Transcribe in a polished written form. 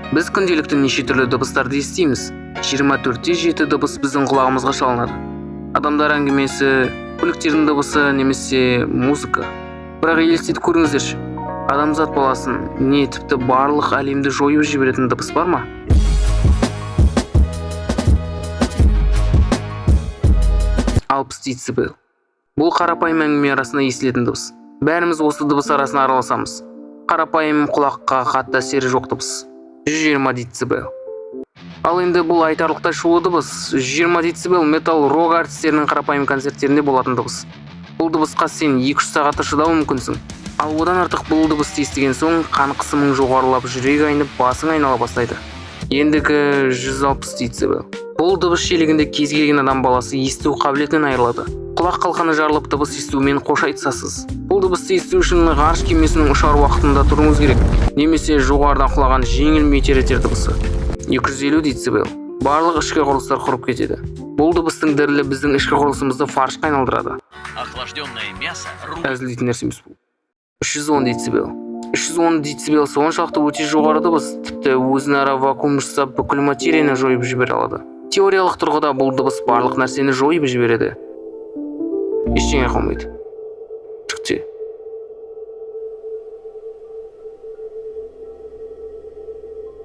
Біз күнделікті неше түрлі дыбыстарды естиміз. 24-те 7 дыбыс біздің құлағымызға шалынады. Адамдар әңгімесі, көліктердің дыбысы немесе музыка. Бірақ елестетіп көріңіздерші. Адамзат баласын не тіпті барлық әлемді жойып жіберетін дыбыс бар ма? Алпыс децибел. Бұл қарапайым әңгіме арасында естілетін дыбыс. Бәріміз осы дыбыс арасына араласамыз. Қарапайым құлаққа қатты әсері жоқ дыбыс. 120 децибел. Ал енді бұл айтарлықтай шулы дыбыс. 120 децибел метал рок артистерінің қарапайым концерттерінде болатын дыбыс. Бұл дыбысқа сен 2-3 сағатта шыдау мүмкінсің. Ал одан артық бұл дыбысты естіген соң қан қысымың жоғарылап, жүрек айнып, басың айнала бастайды. Ендігі 160 децибел. Бұл дыбыс шелегінде кез келген адам баласы есту қабілетінен айырылады. Құлақ қалқаны жарылып дыбыс естумен қош айтысасыз. Бұл дыбысты есту үшін ғарыш кемесінің ұшар уақытында тұруыңыз керек, немесе жоғарыдан құлаған жеңіл метеоритер дыбысы. 250 децибел. Барлық ішкі құрылыстар құрып кетеді. Бұл дыбыстың дірілі біздің ішкі құрылысымызды фаршқа айналдырады. Әзілдейтін нәрсе емес бұл. 310 децибел. 310 децибел соншалықты өте жоғары дыбыс, тіпті өзін-ара вакуум жасап бүкіл материяны жойып жібере алады. Теориялық тұрғыда бұл дыбыс барлық нәрсені жойып жібереді. Ештеңе қалмайды.